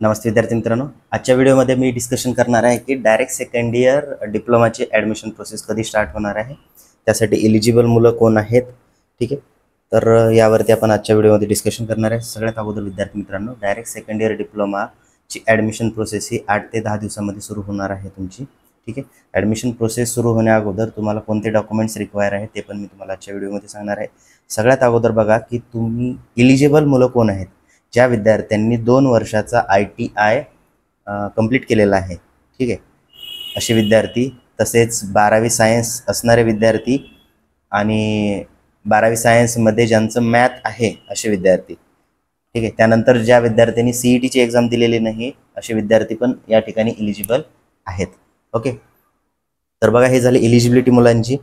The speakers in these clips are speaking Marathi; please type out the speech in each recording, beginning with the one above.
नमस्ते विद्यार्थी मित्रांनो, आजच्या व्हिडिओमध्ये मी डिस्कशन करणार आहे की डायरेक्ट सेकंड इयर डिप्लोमाची ॲडमिशन प्रोसेस कधी स्टार्ट होणार आहे, त्यासाठी एलिजिबल मुलं कोण आहेत. ठीक आहे, तर यावरती आपण आजच्या व्हिडिओमध्ये डिस्कशन करणार आहे. सगळ्यात अगोदर विद्यार्थी मित्रांनो, डायरेक्ट सेकंड इयर डिप्लोमाची ॲडमिशन प्रोसेस ही 8 ते 10 दिवसामध्ये सुरू होणार आहे तुमची. ठीक आहे, ॲडमिशन प्रोसेस सुरू होण्या अगोदर तुम्हाला कोणते डॉक्युमेंट्स रिक्वायर आहे ते पण मी तुम्हाला आजच्या व्हिडिओमध्ये सांगणार आहे. सगळ्यात अगोदर बघा की तुम्ही एलिजिबल मुलं कोण आहेत. ज्या विद्यार्थ्यांनी 2 वर्षाचा ITI कंप्लीट केलेला आहे, ठीक आहे, असे विद्यार्थी, तसेच 12वी सायन्स असणारे विद्यार्थी आणि 12वी सायन्समध्ये ज्यांचं मॅथ आहे असे विद्यार्थी. ठीक आहे, त्यानंतर ज्या विद्यार्थ्यांनी CETची एक्झाम दिलेली नाही असे विद्यार्थी पण या ठिकाणी एलिजिबल आहेत. ओके, तर बघा हे झाले एलिजिबिलिटी मुलांची.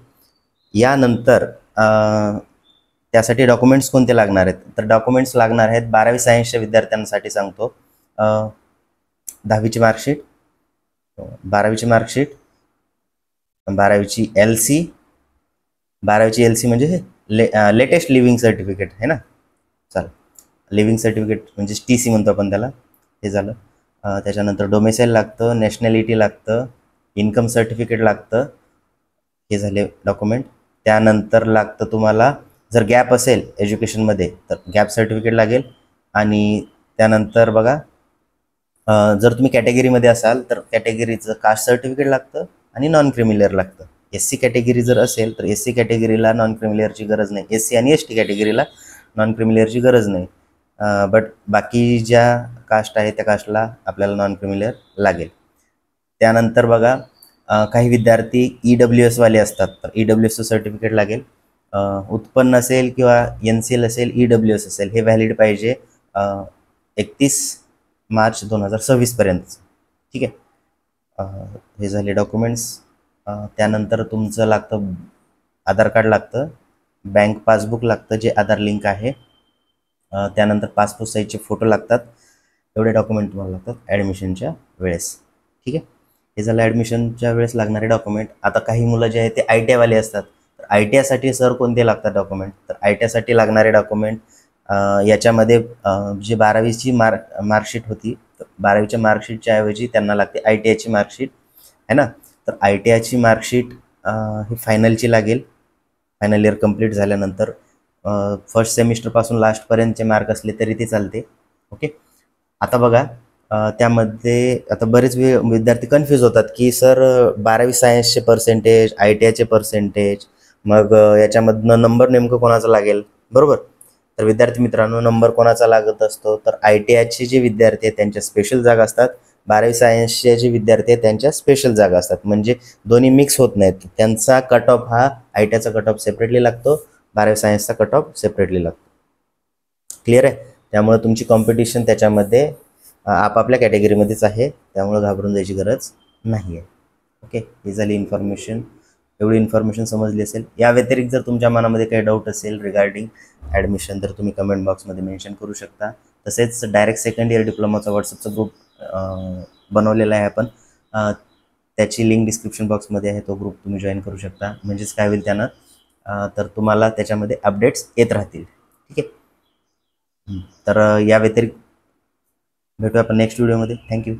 यानंतर त्यासाठी डॉक्युमेंट्स कोणते लागणार आहेत, तर डॉक्युमेंट्स लागणार आहेत 12वी सायन्सच्या विद्यार्थ्यांसाठी सांगतो. 10वीची मार्कशीट, 12वीची मार्कशीट, 12वीची LC, 12वीची LC म्हणजे हे लेटेस्ट लिव्हिंग सर्टिफिकेट आहे ना. चालेल, लिव्हिंग सर्टिफिकेट म्हणजे TC म्हणतो आपण त्याला. हे झालं. त्याच्यानंतर डोमेसाईल लागतं, नॅशनॅलिटी लागतं, इन्कम सर्टिफिकेट लागतं. हे झाले डॉक्युमेंट. त्यानंतर लागतं तुम्हाला, जर गॅप असेल एज्युकेशनमध्ये तर गॅप सर्टिफिकेट लागेल. आणि त्यानंतर बघा, जर तुम्ही कॅटेगरीमध्ये असाल तर कॅटेगरीचं कास्ट सर्टिफिकेट लागतं आणि नॉन क्रिमिलियर लागतं. SC कॅटेगरी जर असेल तर SC कॅटेगरीला नॉन क्रिमिलियरची गरज नाही. SC आणि ST कॅटेगरीला नॉन क्रिमिलियरची गरज नाही. बट बाकी ज्या कास्ट आहे त्या कास्टला आपल्याला नॉन क्रिमिलियर लागेल. त्यानंतर बघा, काही विद्यार्थी EWS वाले असतात तर EWSचं सर्टिफिकेट लागेल. उत्पन्न असेल किंवा NCL असेल, EWS असेल, हे व्हॅलिड पाहिजे 31 मार्च 2026 पर्यंत. ठीक आहे, हे झाले डॉक्युमेंट्स. त्यानंतर तुमचं लागतं आधार कार्ड लागतं, बँक पासबुक लागतं जे आधार लिंक आहे. त्यानंतर पासपोर्ट साईजचे फोटो लागतात. एवढे डॉक्युमेंट तुम्हाला लागतात ॲडमिशनच्या वेळेस. ठीक आहे, हे झालं ॲडमिशनच्या वेळेस लागणारे डॉक्युमेंट. आता काही मुलं जे आहेत ते ITI वाले असतात, तर ITIसाठी सर कोणते लागतात डॉक्युमेंट, तर ITIसाठी लागणारे डॉक्युमेंट याच्यामध्ये जे 12वीची मार्कशीट होती, तर 12वीच्या मार्कशीटच्या ऐवजी त्यांना लागते ITIची मार्कशीट आहे ना. तर ITIची मार्कशीट ही फायनलची लागेल. फायनल इयर कंप्लीट झाल्यानंतर फर्स्ट सेमिस्टरपासून लास्टपर्यंतचे मार्क असले तरी ते चालते. ओके, आता बघा, त्यामध्ये आता बरेच विद्यार्थी कन्फ्यूज होतात की सर 12वी सायन्सचे पर्सेंटेज, ITIचे पर्सेंटेज, मग याच्यामधनं नंबर नेमकं कोणाचा लागेल, बरोबर. तर विद्यार्थी मित्रांनो, नंबर कोणाचा लागत असतो, तर ITIचे जे विद्यार्थी आहेत त्यांच्या स्पेशल जागा असतात, 12वी सायन्सचे जे विद्यार्थी आहेत त्यांच्या स्पेशल जागा असतात. म्हणजे दोन्ही मिक्स होत नाहीत. त्यांचा कट ऑफ हा ITIचा कट ऑफ सेपरेटली लागतो, 12वी सायन्सचा कट ऑफ सेपरेटली लागतो. क्लिअर आहे. त्यामुळे तुमची कॉम्पिटिशन त्याच्यामध्ये आपापल्या कॅटेगरीमध्येच आहे, त्यामुळे घाबरून जायची गरज नाही आहे. ओके, ही झाली इन्फॉर्मेशन. एवढी इन्फॉर्मेशन समजली असेल. या व्यतिरिक्त जर तुमच्या मनामध्ये काही डाऊट असेल रिगार्डिंग ॲडमिशन तर तुम्ही कमेंट बॉक्समध्ये मेन्शन करू शकता. तसेच डायरेक्ट सेकंड इयर डिप्लोमाचा व्हॉट्सअपचा ग्रुप बनवलेला आहे आपण, त्याची लिंक डिस्क्रिप्शन बॉक्समध्ये आहे. तो ग्रुप तुम्ही जॉईन करू शकता. म्हणजेच काय होईल त्यानं, तर तुम्हाला त्याच्यामध्ये अपडेट्स येत राहतील. ठीक आहे, तर या व्यतिरिक्त भेटूया आपण नेक्स्ट व्हिडिओमध्ये. थँक्यू.